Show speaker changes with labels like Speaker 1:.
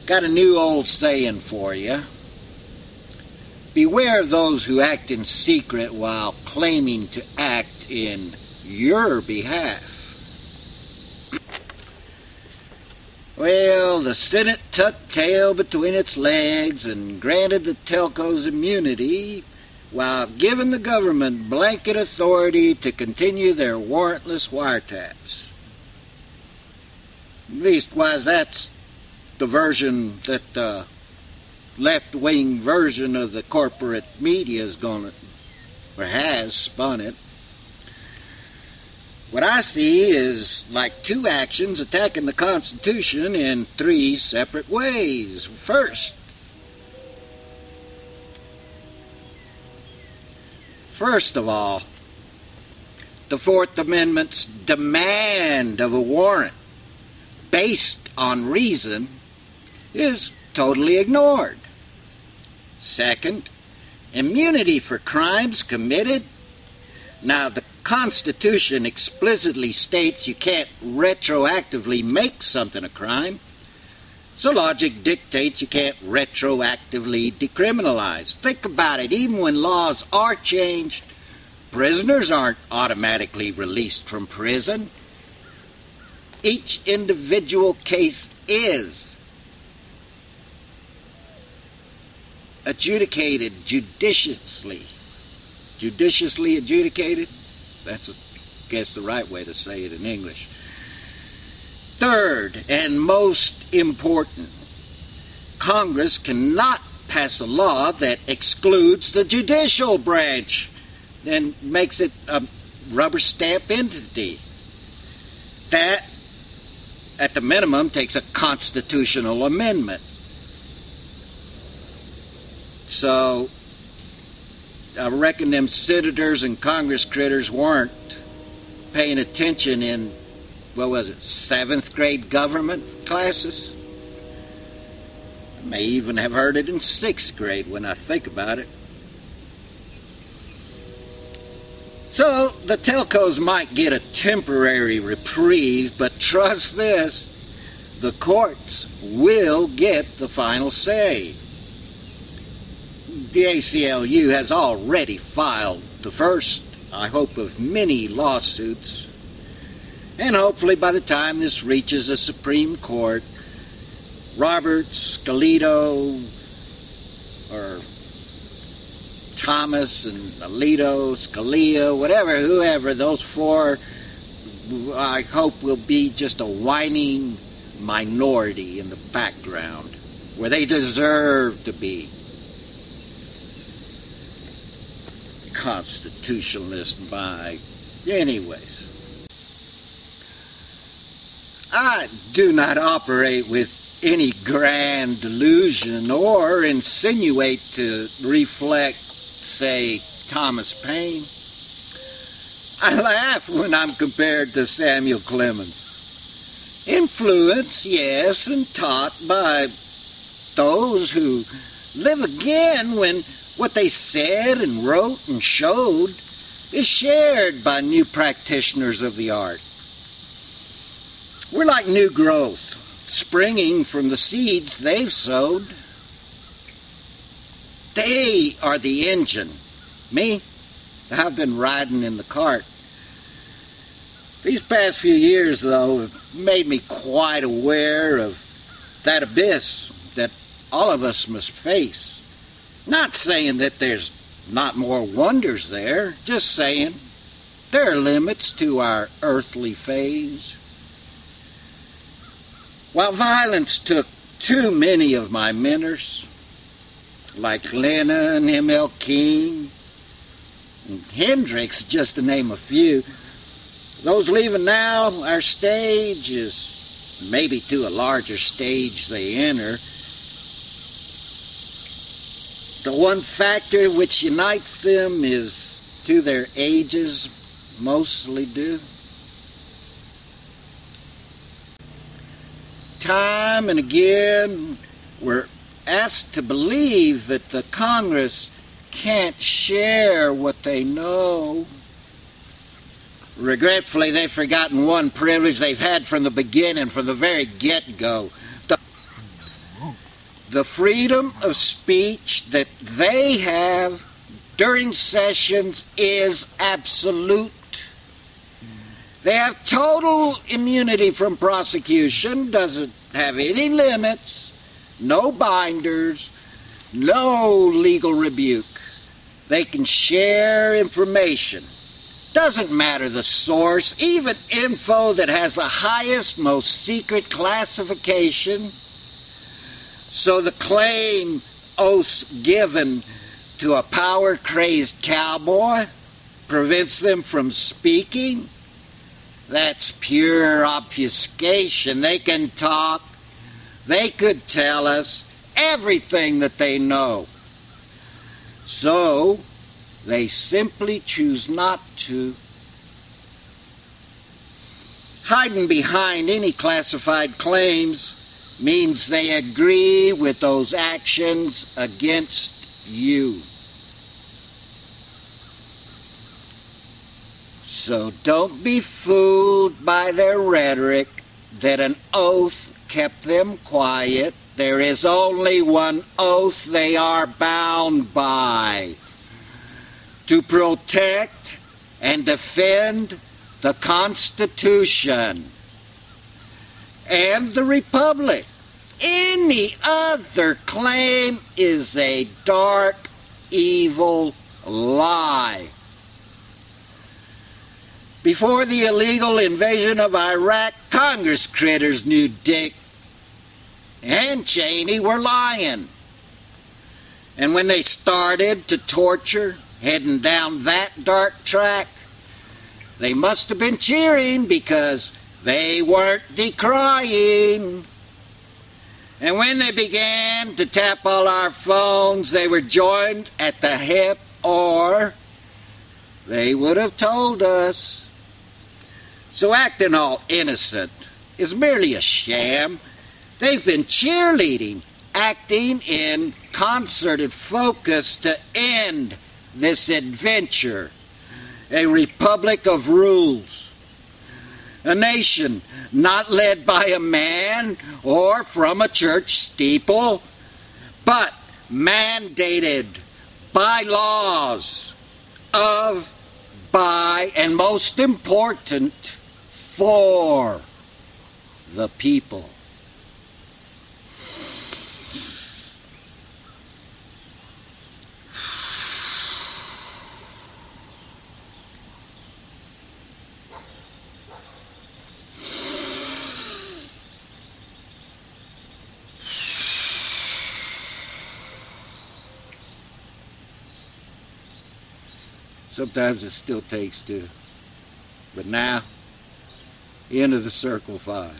Speaker 1: Got a new old saying for you. Beware of those who act in secret while claiming to act in your behalf. Well, the Senate tucked tail between its legs and granted the telcos immunity while giving the government blanket authority to continue their warrantless wiretaps. Leastwise, that's the version that the left-wing version of the corporate media is going to, or has spun it. What I see is like two actions attacking the Constitution in three separate ways. First of all, the Fourth Amendment's demand of a warrant based on reason is totally ignored. Second, immunity for crimes committed. Now, the Constitution explicitly states you can't retroactively make something a crime, so logic dictates you can't retroactively decriminalize. Think about it. Even when laws are changed, prisoners aren't automatically released from prison. Each individual case is adjudicated judiciously. Judiciously adjudicated? That's, I guess, the right way to say it in English. Third, and most important, Congress cannot pass a law that excludes the judicial branch and makes it a rubber stamp entity. That, at the minimum, takes a constitutional amendment. So, I reckon them senators and Congress critters weren't paying attention in, what was it, 7th grade government classes? I may even have heard it in 6th grade when I think about it. So, the telcos might get a temporary reprieve, but trust this, the courts will get the final say. The ACLU has already filed the first, I hope, of many lawsuits. And hopefully by the time this reaches the Supreme Court, Roberts, Alito, or Thomas and Alito, Scalia, whoever, those four, I hope will be just a whining minority in the background, where they deserve to be. Constitutionalist by. Anyways, I do not operate with any grand delusion or insinuate to reflect, say, Thomas Paine. I laugh when I'm compared to Samuel Clemens. Influenced, yes, and taught by those who live again when what they said and wrote and showed is shared by new practitioners of the art. We're like new growth, springing from the seeds they've sowed. They are the engine. Me, I've been riding in the cart. These past few years, though, have made me quite aware of that abyss that all of us must face. Not saying that there's not more wonders there, just saying there are limits to our earthly phase. While violence took too many of my mentors, like Lennon, M.L. King, and Hendrix, just to name a few, those leaving now, our stage is maybe to a larger stage they enter. The one factor which unites them is to their ages mostly due. Time and again, we're asked to believe that the Congress can't share what they know. Regretfully, they've forgotten one privilege they've had from the beginning, from the very get-go. The freedom of speech that they have during sessions is absolute. They have total immunity from prosecution, doesn't have any limits, no binders, no legal rebuke. They can share information. Doesn't matter the source, even info that has the highest, most secret classification. So the claim oaths given to a power-crazed cowboy prevents them from speaking? That's pure obfuscation. They can talk. They could tell us everything that they know. So they simply choose not to. Hiding behind any classified claims means they agree with those actions against you. So don't be fooled by their rhetoric that an oath kept them quiet. There is only one oath they are bound by: to protect and defend the Constitution and the Republic. Any other claim is a dark, evil lie. Before the illegal invasion of Iraq, Congress critters knew Dick and Cheney were lying. And when they started to torture, heading down that dark track, they must have been cheering because they weren't decrying. And when they began to tap all our phones, they were joined at the hip, or they would have told us. So acting all innocent is merely a sham. They've been cheerleading, acting in concerted focus to end this adventure. A republic of rules. A nation not led by a man or from a church steeple, but mandated by laws of, by, and most important, for the people. Sometimes it still takes two. But now, end of the circle file.